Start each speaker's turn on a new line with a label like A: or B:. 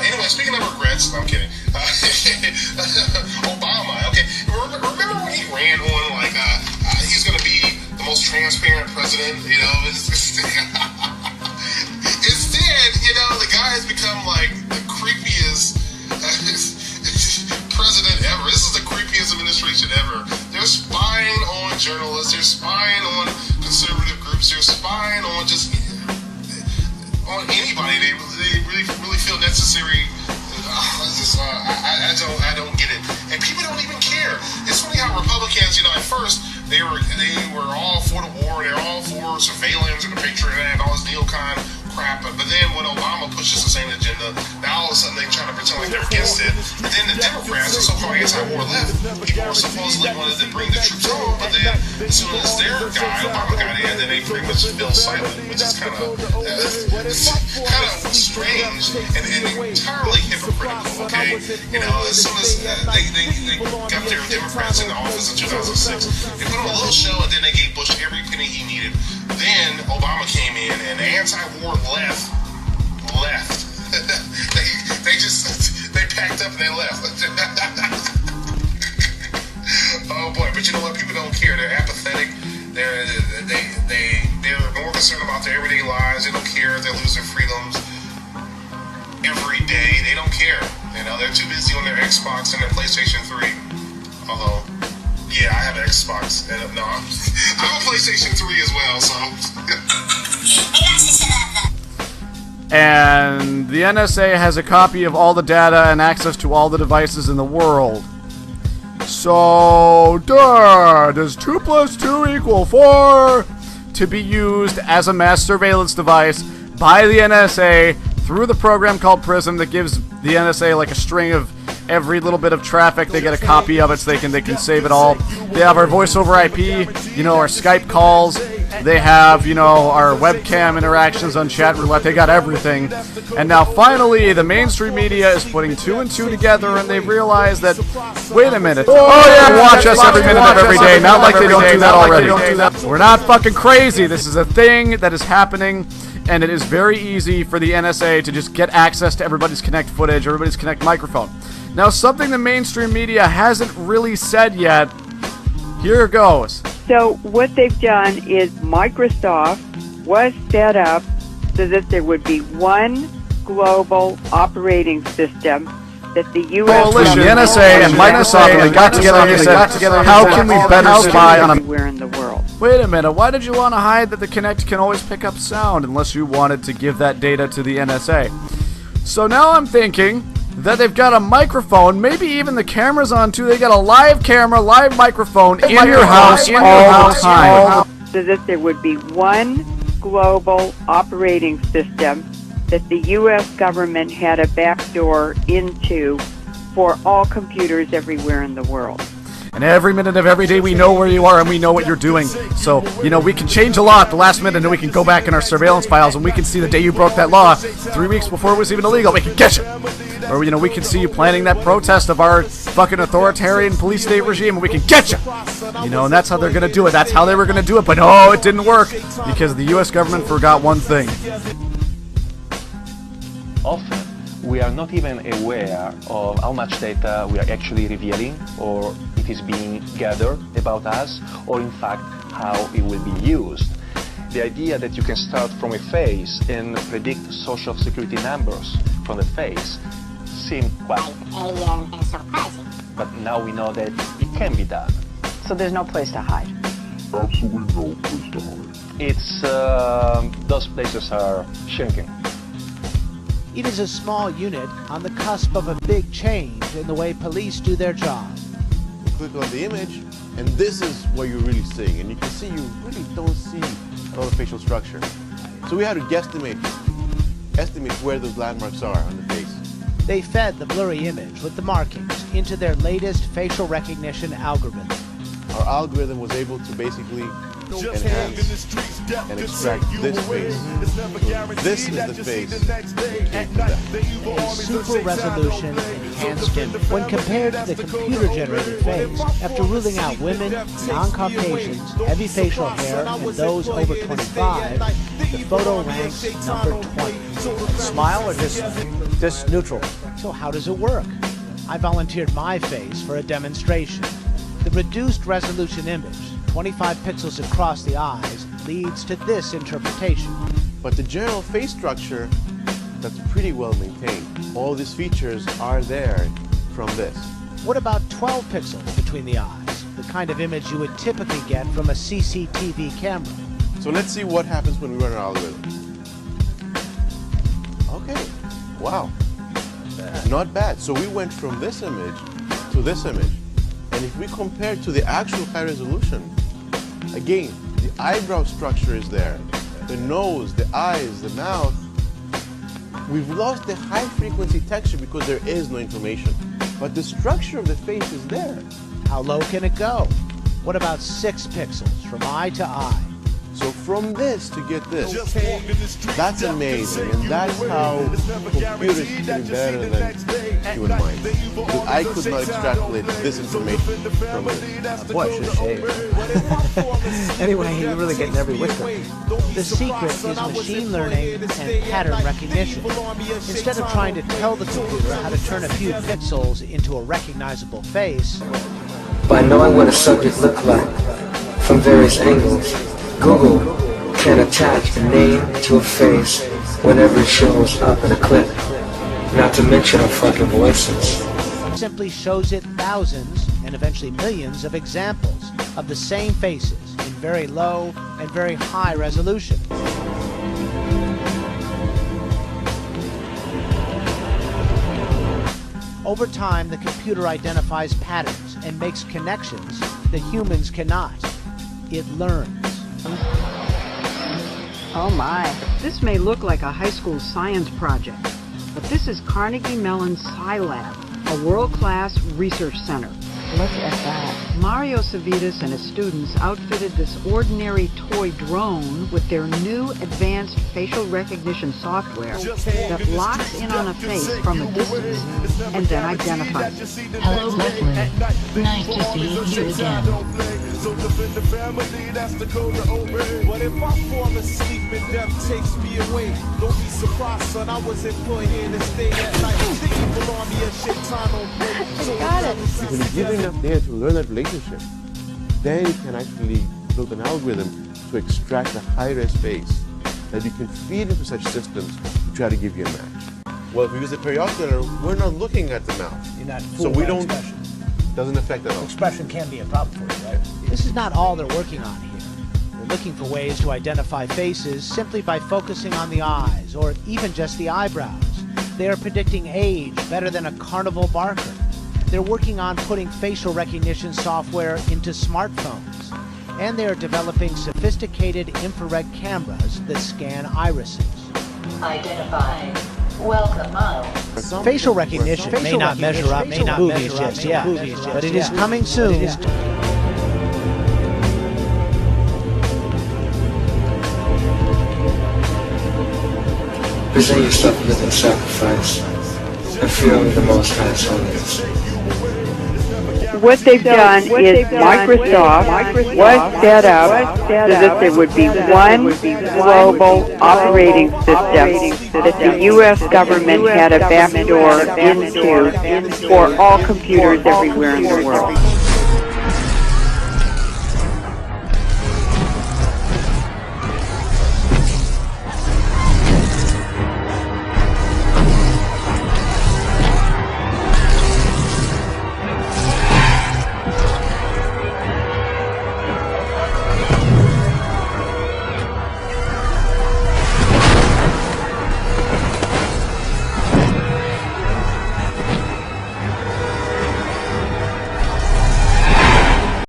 A: Anyway, speaking of regrets, I'm kidding. Obama, okay. Remember when he ran on like he's going to be the most transparent president? You know, instead, you know, the guy has become like the creepiest president ever. This is the creepiest administration ever. They're spying on journalists. They're spying on conservative groups. They're spying on just on anybody. They really feel necessary. I don't get it, and people don't even care. It's funny how Republicans, you know, at first they were all for the war, they're all for surveillance and the Patriot Act, all this neocon crap. But then when Obama pushes the same agenda, now all of a sudden they try to pretend like they're against it. And then the Democrats, the so-called anti-war left, people supposedly wanted to bring the troops home, but then as soon as their guy, Obama, got in, then they pretty much fell silent, which is kind of strange and entirely hypocritical. Okay, you know, as soon as they got their Democrats in the office in 2006, they put on a little show, and then they gave Bush every penny he needed. Then Obama came in, and the anti-war left. they packed up and they left. Oh boy! But you know what? People don't care. They're apathetic. They're more concerned about their everyday lives. They don't care if they lose their freedoms every day. They don't care. You know, they're too busy on their Xbox and their PlayStation 3. Although, yeah, I have an Xbox. And no, I'm a PlayStation 3 as well, so.
B: And the NSA has a copy of all the data and access to all the devices in the world. So, does 2 + 2 = 4 to be used as a mass surveillance device by the NSA through the program called PRISM that gives the NSA like a string of every little bit of traffic. They get a copy of it so they can save it all. They have our voice over IP, you know, our Skype calls. They have, you know, our webcam interactions on chat roulette. They got everything. And now finally the mainstream media is putting 2 and 2 together, and they've realized that, wait a minute, oh yeah, watch us every minute of every day. Not like they don't do that already. We're not fucking crazy. This is a thing that is happening. And it is very easy for the NSA to just get access to everybody's Kinect footage, everybody's Kinect microphone. Now, something the mainstream media hasn't really said yet. Here goes.
C: So what they've done is Microsoft was set up so that there would be one global operating system that the U.S.
B: Coalition, the NSA and Microsoft, they got together and said, how can we better spy on
C: everywhere in the world?
B: Wait a minute, why did you want to hide that the Kinect can always pick up sound unless you wanted to give that data to the NSA? So now I'm thinking that they've got a microphone, maybe even the camera's on too. They got a live camera, live microphone in your house all the time.
C: So that there would be one global operating system that the U.S. government had a backdoor into for all computers everywhere in the world.
B: And every minute of every day we know where you are and we know what you're doing. So, you know, we can change a law at the last minute, and then we can go back in our surveillance files and we can see the day you broke that law 3 weeks before it was even illegal. We can get you. Or, you know, we can see you planning that protest of our fucking authoritarian police state regime, and we can get you. You know, and that's how they're going to do it. That's how they were going to do it. But no, it didn't work because the U.S. government forgot one thing.
D: Often, we are not even aware of how much data we are actually revealing, or it is being gathered about us, or in fact, how it will be used. The idea that you can start from a face and predict social security numbers from the face seemed quite alien and surprising. But now we know that it can be done.
E: So there's no place to hide?
F: Absolutely no place to hide.
D: It's, those places are shrinking.
G: It is a small unit on the cusp of a big change in the way police do their job.
H: You click on the image, and this is what you're really seeing. And you can see you really don't see a lot of facial structure. So we had to estimate where those landmarks are on the face.
G: They fed the blurry image with the markings into their latest facial recognition algorithm.
H: Our algorithm was able to basically enhance and extract this face. So this is the face.
G: A super resolution enhancement when compared to the computer-generated face. After ruling out women, non-Caucasians, heavy facial hair, and those over 25, the photo ranks number 20. Smile or just neutral? So how does it work? I volunteered my face for a demonstration. The reduced resolution image, 25 pixels across the eyes, leads to this interpretation.
H: But the general face structure, that's pretty well maintained. All these features are there from this.
G: What about 12 pixels between the eyes? The kind of image you would typically get from a CCTV camera.
H: So let's see what happens when we run our algorithm. Okay, wow, not bad. So we went from this image to this image. And if we compare to the actual high resolution, again, the eyebrow structure is there. The nose, the eyes, the mouth. We've lost the high frequency texture because there is no information. But the structure of the face is there.
G: How low can it go? What about 6 pixels from eye to eye?
H: So from this to get this, that's amazing, and that's how computers can be better than human minds. Because I could not extrapolate this information from this.
I: Boy, I should shave. Anyway, you're really getting every whisper.
G: The secret is machine learning and pattern recognition. Instead of trying to tell the computer how to turn a few pixels into a recognizable face,
J: by knowing what a subject looked like from various angles, Google can attach a name to a face whenever it shows up in a clip, not to mention our fucking voices.
G: Simply shows it thousands and eventually millions of examples of the same faces in very low and very high resolution. Over time, the computer identifies patterns and makes connections that humans cannot. It learns.
K: Oh my, this may look like a high school science project, but this is Carnegie Mellon's Scilab, a world-class research center.
E: Look at that.
K: Mario Savitas and his students outfitted this ordinary toy drone with their new advanced facial recognition software that locks in on a face from a distance and then identifies it.
L: Hello, Leslie. Nice to see you again.
M: But if I fall asleep and death takes me away, don't be surprised, son. I wasn't put here to stay at night. The evil army of shaitan on play.
E: Got it.
H: When you give enough data to learn that relationship, then you can actually build an algorithm to extract a high-res face that you can feed into such systems to try to give you a match. Well, if we use the periocular, we're not looking at the mouth.
G: You're not
H: so we don't. Expression. Doesn't affect at all.
G: Expression can be a problem for you, right? This is not all they're working on here. They're looking for ways to identify faces simply by focusing on the eyes or even just the eyebrows. They are predicting age better than a carnival barker. They're working on putting facial recognition software into smartphones. And they are developing sophisticated infrared cameras that scan irises.
L: Identified. Welcome, Miles.
G: Facial recognition may not measure up to movies just yet, but it is coming soon.
J: Present yourself within sacrifice and feel the Most High's holiness.
C: What they've done is Microsoft was set up so that there would be one global operating system that the U.S. government had a backdoor into for all computers everywhere in the world.